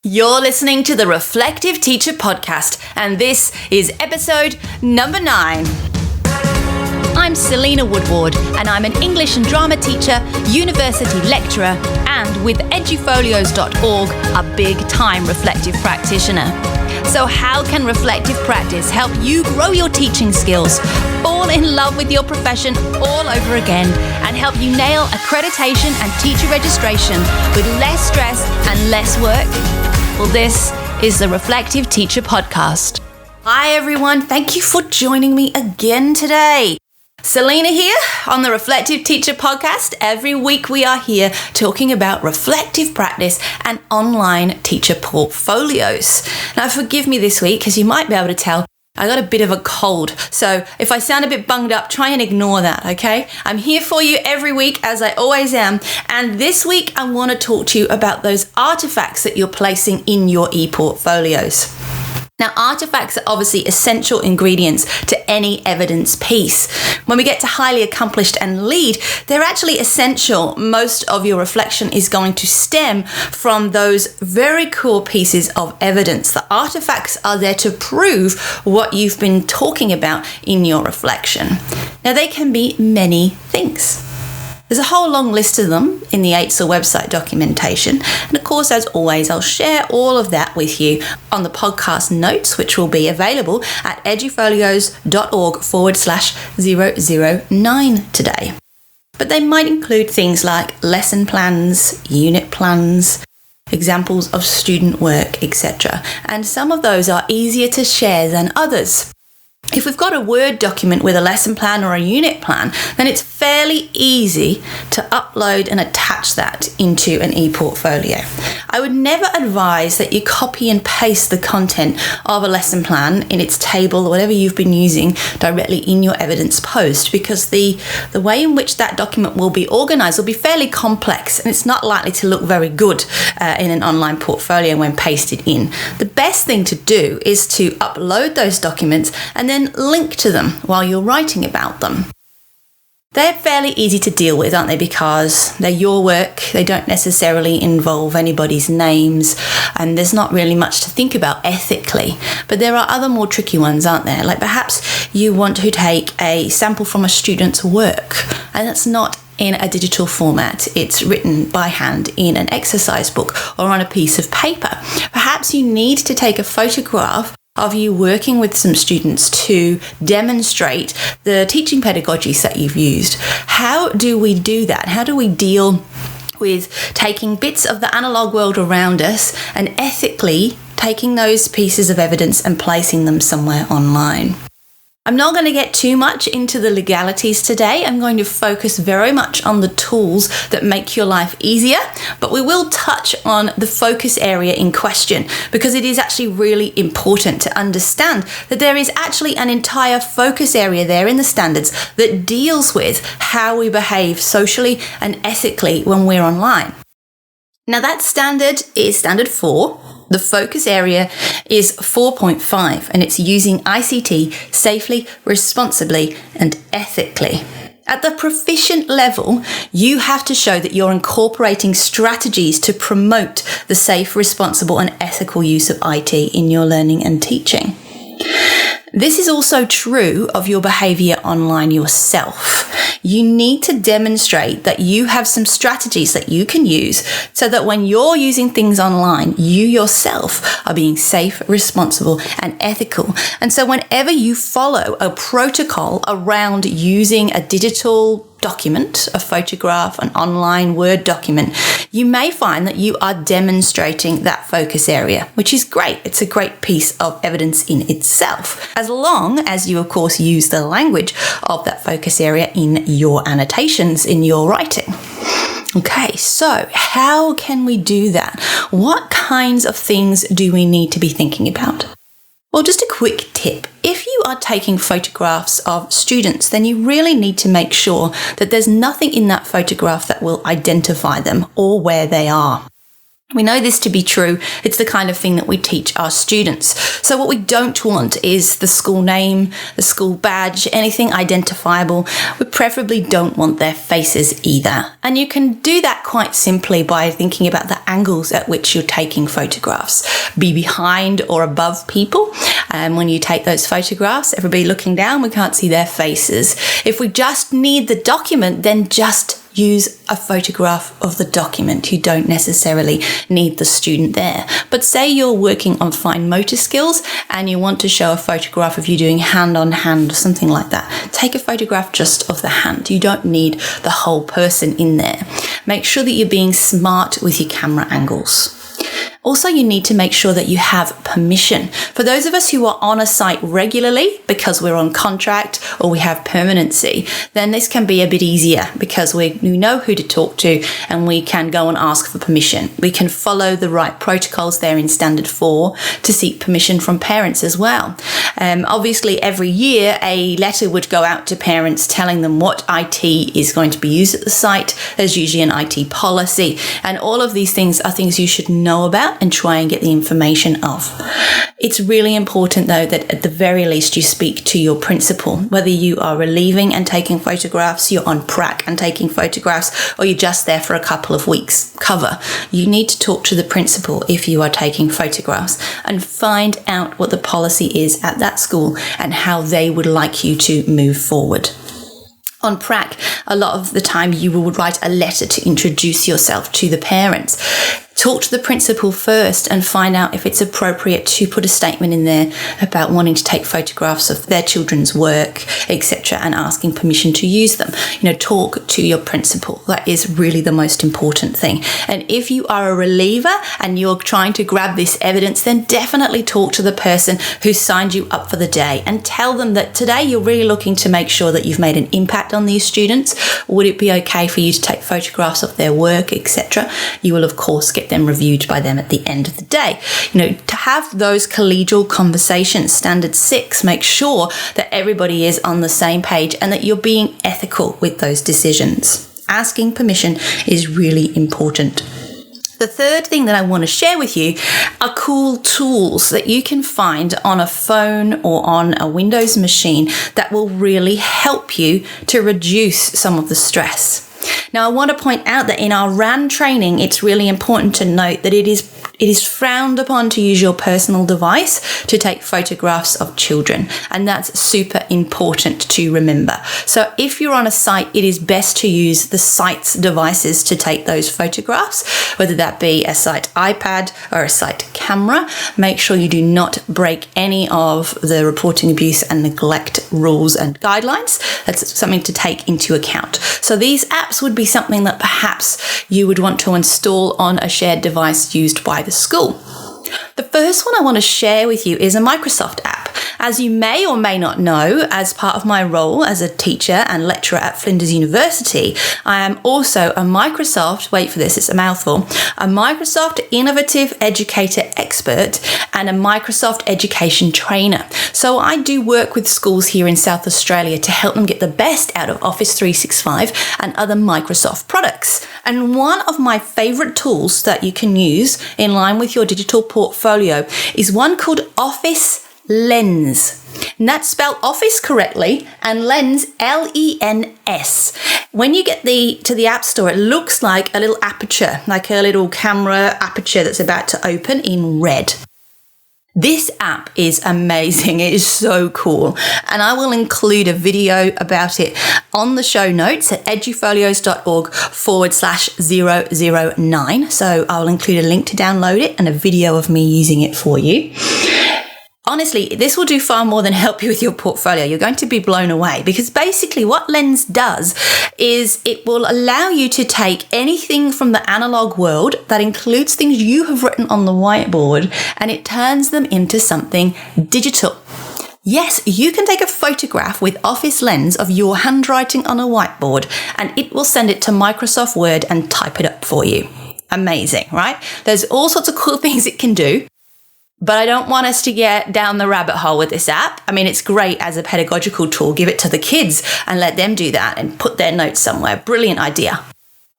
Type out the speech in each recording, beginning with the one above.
You're listening to the Reflective Teacher Podcast, and this is episode number 9. I'm Selena Woodward, and I'm an English and drama teacher, university lecturer, and with edufolios.org, a big-time reflective practitioner. So how can reflective practice help you grow your teaching skills, fall in love with your profession all over again, and help you nail accreditation and teacher registration with less stress and less work? Well, this is the Reflective Teacher Podcast. Hi everyone, thank you for joining me again today. Selena here on the Reflective Teacher Podcast. Every week we are here talking about reflective practice and online teacher portfolios. Now forgive me this week, as you might be able to tell, I got a bit of a cold, so if I sound a bit bunged up, try and ignore that, okay? I'm here for you every week, as I always am, and this week I want to talk to you about those artifacts that you're placing in your e-portfolios. Now, artifacts are obviously essential ingredients to any evidence piece. When we get to highly accomplished and lead, they're actually essential. Most of your reflection is going to stem from those very core pieces of evidence. The artifacts are there to prove what you've been talking about in your reflection. Now, they can be many things. There's a whole long list of them in the AITSA website documentation. And of course, as always, I'll share all of that with you on the podcast notes, which will be available at edufolios.org/009 today. But they might include things like lesson plans, unit plans, examples of student work, etc. And some of those are easier to share than others. If we've got a Word document with a lesson plan or a unit plan, then it's fairly easy to upload and attach that into an e-portfolio. I would never advise that you copy and paste the content of a lesson plan in its table or whatever you've been using directly in your evidence post, because the way in which that document will be organized will be fairly complex and it's not likely to look very good in an online portfolio when pasted in. The best thing to do is to upload those documents and then link to them while you're writing about them. They're fairly easy to deal with, aren't they? Because they're your work, they don't necessarily involve anybody's names, and there's not really much to think about ethically. But there are other more tricky ones, aren't there? Like perhaps you want to take a sample from a student's work, and that's not in a digital format. It's written by hand in an exercise book or on a piece of paper. Perhaps you need to take a photograph of you working with some students to demonstrate the teaching pedagogies that you've used. How do we do that? How do we deal with taking bits of the analog world around us and ethically taking those pieces of evidence and placing them somewhere online? I'm not going to get too much into the legalities today. I'm going to focus very much on the tools that make your life easier, but we will touch on the focus area in question because it is actually really important to understand that there is actually an entire focus area there in the standards that deals with how we behave socially and ethically when we're online. Now that standard is standard 4. The focus area is 4.5 and it's using ICT safely, responsibly and ethically. At the proficient level, you have to show that you're incorporating strategies to promote the safe, responsible and ethical use of IT in your learning and teaching. This is also true of your behaviour online yourself. You need to demonstrate that you have some strategies that you can use so that when you're using things online, you yourself are being safe, responsible, and ethical. And so whenever you follow a protocol around using a digital document, a photograph, an online Word document, you may find that you are demonstrating that focus area, which is great. It's a great piece of evidence in itself, as long as you, of course, use the language of that focus area in your annotations, in your writing. Okay, so how can we do that? What kinds of things do we need to be thinking about? Well, just a quick tip. If you are taking photographs of students, then you really need to make sure that there's nothing in that photograph that will identify them or where they are. We know this to be true. It's the kind of thing that we teach our students. So what we don't want is the school name, the school badge, anything identifiable. We preferably don't want their faces either. And you can do that quite simply by thinking about the angles at which you're taking photographs. Be behind or above people. And when you take those photographs, everybody looking down, we can't see their faces. If we just need the document, then just use a photograph of the document. You don't necessarily need the student there. But say you're working on fine motor skills and you want to show a photograph of you doing hand on hand or something like that. Take a photograph just of the hand. You don't need the whole person in there. Make sure that you're being smart with your camera angles. Also, you need to make sure that you have permission. For those of us who are on a site regularly because we're on contract or we have permanency, then this can be a bit easier because we know who to talk to and we can go and ask for permission. We can follow the right protocols there in Standard 4 to seek permission from parents as well. Obviously, every year a letter would go out to parents telling them what IT is going to be used at the site. There's usually an IT policy, and all of these things are things you should know about and try and get the information of. It's really important though that at the very least you speak to your principal, whether you are relieving and taking photographs, you're on prac and taking photographs, or you're just there for a couple of weeks cover. You need to talk to the principal if you are taking photographs and find out what the policy is at that school and how they would like you to move forward. On prac, a lot of the time you will write a letter to introduce yourself to the parents. Talk to the principal first and find out if it's appropriate to put a statement in there about wanting to take photographs of their children's work, etc., and asking permission to use them. Talk to your principal. That is really the most important thing. And if you are a reliever and you're trying to grab this evidence, then definitely talk to the person who signed you up for the day and tell them that today you're really looking to make sure that you've made an impact on these students. Would it be okay for you to take photographs of their work, etc.? You will, of course, get them reviewed by them at the end of the day. To have those collegial conversations. Standard 6, make sure that everybody is on the same page and that you're being ethical with those decisions. Asking permission is really important. The third thing that I want to share with you are cool tools that you can find on a phone or on a Windows machine that will really help you to reduce some of the stress. Now, I want to point out that in our RAN training, it's really important to note that it is frowned upon to use your personal device to take photographs of children, and that's super important to remember. So if you're on a site, it is best to use the site's devices to take those photographs, whether that be a site iPad or a site camera. Make sure you do not break any of the reporting abuse and neglect rules and guidelines. That's something to take into account. So these apps would be something that perhaps you would want to install on a shared device used by the school. The first one I want to share with you is a Microsoft app. As you may or may not know, as part of my role as a teacher and lecturer at Flinders University, I am also a Microsoft, wait for this, it's a mouthful, a Microsoft Innovative Educator Expert and a Microsoft Education Trainer. So I do work with schools here in South Australia to help them get the best out of Office 365 and other Microsoft products. And one of my favourite tools that you can use in line with your digital portfolio is one called Office Lens. And that's spelled Office correctly and Lens, Lens. When you get to the App Store, it looks like a little aperture, like a little camera aperture that's about to open in red. This app is amazing. It is so cool. And I will include a video about it on the show notes at edufolios.org/009. So I'll include a link to download it and a video of me using it for you. Honestly, this will do far more than help you with your portfolio. You're going to be blown away because basically what Lens does is it will allow you to take anything from the analog world that includes things you have written on the whiteboard and it turns them into something digital. Yes, you can take a photograph with Office Lens of your handwriting on a whiteboard and it will send it to Microsoft Word and type it up for you. Amazing, right? There's all sorts of cool things it can do. But I don't want us to get down the rabbit hole with this app. I mean, it's great as a pedagogical tool. Give it to the kids and let them do that and put their notes somewhere. Brilliant idea.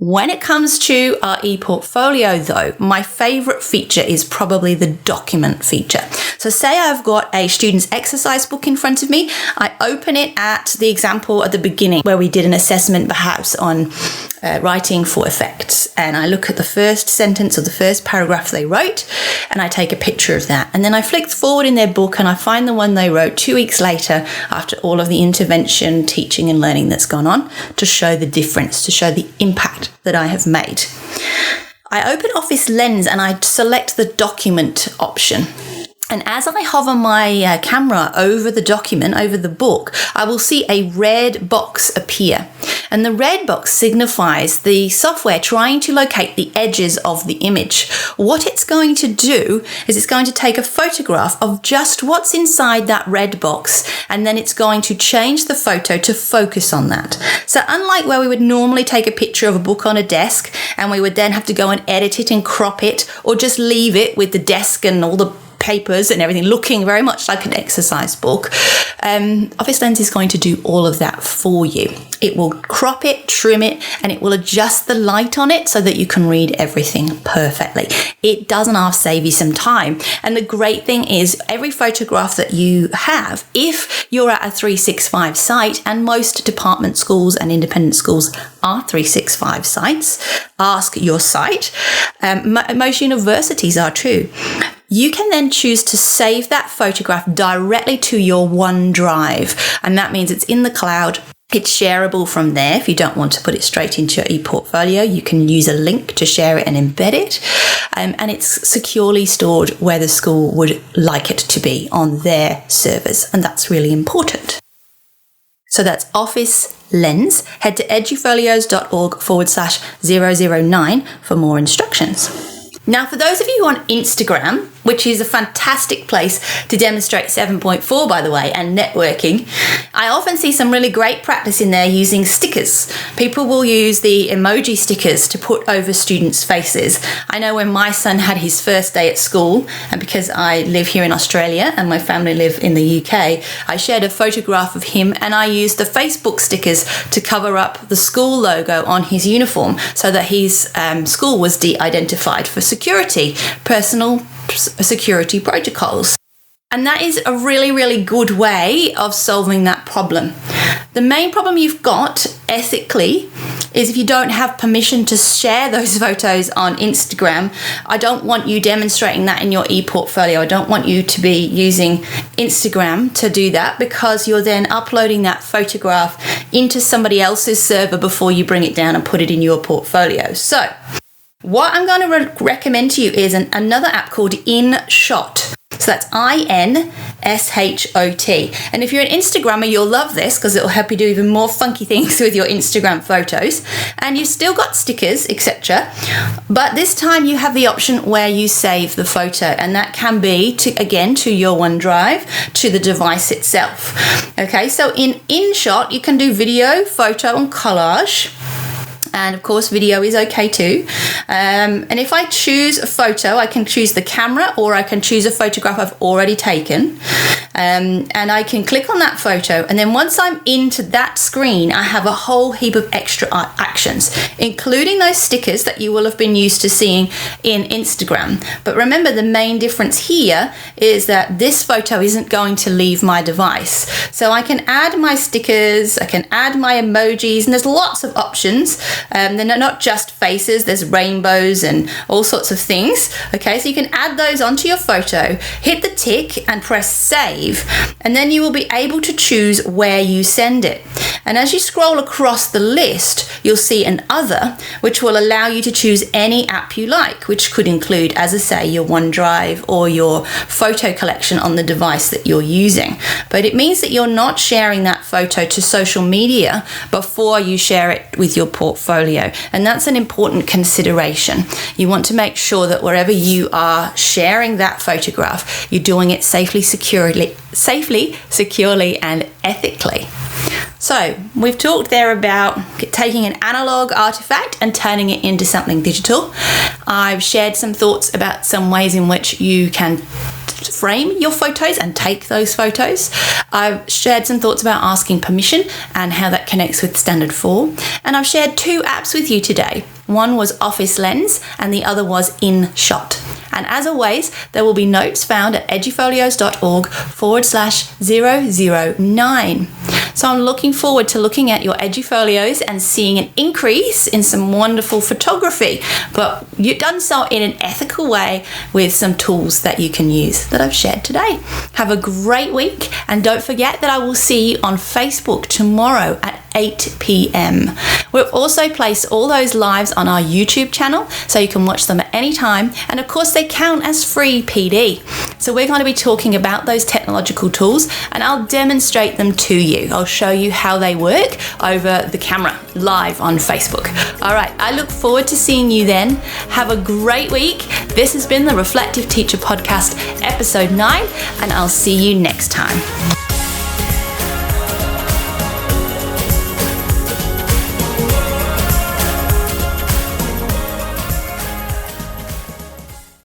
When it comes to our ePortfolio though, my favorite feature is probably the document feature. So say I've got a student's exercise book in front of me. I open it at the example at the beginning where we did an assessment perhaps on writing for effects. And I look at the first sentence or the first paragraph they wrote and I take a picture of that. And then I flick forward in their book and I find the one they wrote 2 weeks later after all of the intervention, teaching and learning that's gone on to show the difference, to show the impact that I have made. I open Office Lens and I select the document option. And as I hover my camera over the document, over the book, I will see a red box appear. And the red box signifies the software trying to locate the edges of the image. What it's going to do is it's going to take a photograph of just what's inside that red box, and then it's going to change the photo to focus on that. So unlike where we would normally take a picture of a book on a desk and we would then have to go and edit it and crop it, or just leave it with the desk and all the papers and everything looking very much like an exercise book, Office Lens is going to do all of that for you. It will crop it, trim it, and it will adjust the light on it so that you can read everything perfectly. It doesn't half save you some time. And the great thing is every photograph that you have, if you're at a 365 site, and most department schools and independent schools are 365 sites, ask your site. Most universities are too. You can then choose to save that photograph directly to your OneDrive. And that means it's in the cloud. It's shareable from there. If you don't want to put it straight into your ePortfolio, you can use a link to share it and embed it. And it's securely stored where the school would like it to be on their servers. And that's really important. So that's Office Lens. Head to edufolios.org/009 for more instructions. Now, for those of you on Instagram, which is a fantastic place to demonstrate 7.4, by the way, and networking, I often see some really great practice in there using stickers. People will use the emoji stickers to put over students' faces. I know when my son had his first day at school, and because I live here in Australia and my family live in the UK, I shared a photograph of him and I used the Facebook stickers to cover up the school logo on his uniform so that his school was de-identified for security, personal security protocols. And that is a really, really good way of solving that problem. The main problem you've got ethically is if you don't have permission to share those photos on Instagram. I don't want you demonstrating that in your ePortfolio. I don't want you to be using Instagram to do that, because you're then uploading that photograph into somebody else's server before you bring it down and put it in your portfolio. So what I'm going to recommend to you is another app called InShot. So that's InShot. And if you're an Instagrammer, you'll love this because it'll help you do even more funky things with your Instagram photos. And you've still got stickers, etc. But this time you have the option where you save the photo. And that can be, to your OneDrive, to the device itself. Okay, so in InShot, you can do video, photo, and collage. And of course, video is okay too. And if I choose a photo, I can choose the camera or I can choose a photograph I've already taken. And I can click on that photo. And then once I'm into that screen, I have a whole heap of extra actions, including those stickers that you will have been used to seeing in Instagram. But remember, the main difference here is that this photo isn't going to leave my device. So I can add my stickers, I can add my emojis, and there's lots of options. They're not just faces, there's rainbows and all sorts of things. Okay, so you can add those onto your photo, hit the tick and press save, and then you will be able to choose where you send it. And as you scroll across the list, you'll see an other, which will allow you to choose any app you like, which could include, as I say, your OneDrive or your photo collection on the device that you're using. But it means that you're not sharing that photo to social media before you share it with your portfolio. And that's an important consideration. You want to make sure that wherever you are sharing that photograph, you're doing it safely, securely, and ethically. So we've talked there about taking an analog artifact and turning it into something digital. I've shared some thoughts about some ways in which you can frame your photos and take those photos. I've shared some thoughts about asking permission and how that connects with Standard 4. And I've shared 2 apps with you today. One was Office Lens and the other was InShot. And as always, there will be notes found at edufolios.org/009. So I'm looking forward to looking at your edufolios and seeing an increase in some wonderful photography. But you've done so in an ethical way with some tools that you can use that I've shared today. Have a great week, and don't forget that I will see you on Facebook tomorrow at 8 p.m. We've also placed all those lives on our YouTube channel, so you can watch them at any time, and of course they count as free PD. So we're going to be talking about those technological tools, and I'll demonstrate them to you. I'll show you how they work over the camera live on Facebook. All right, I look forward to seeing you then. Have a great week. This has been the Reflective Teacher Podcast, episode 9, and I'll see you next time.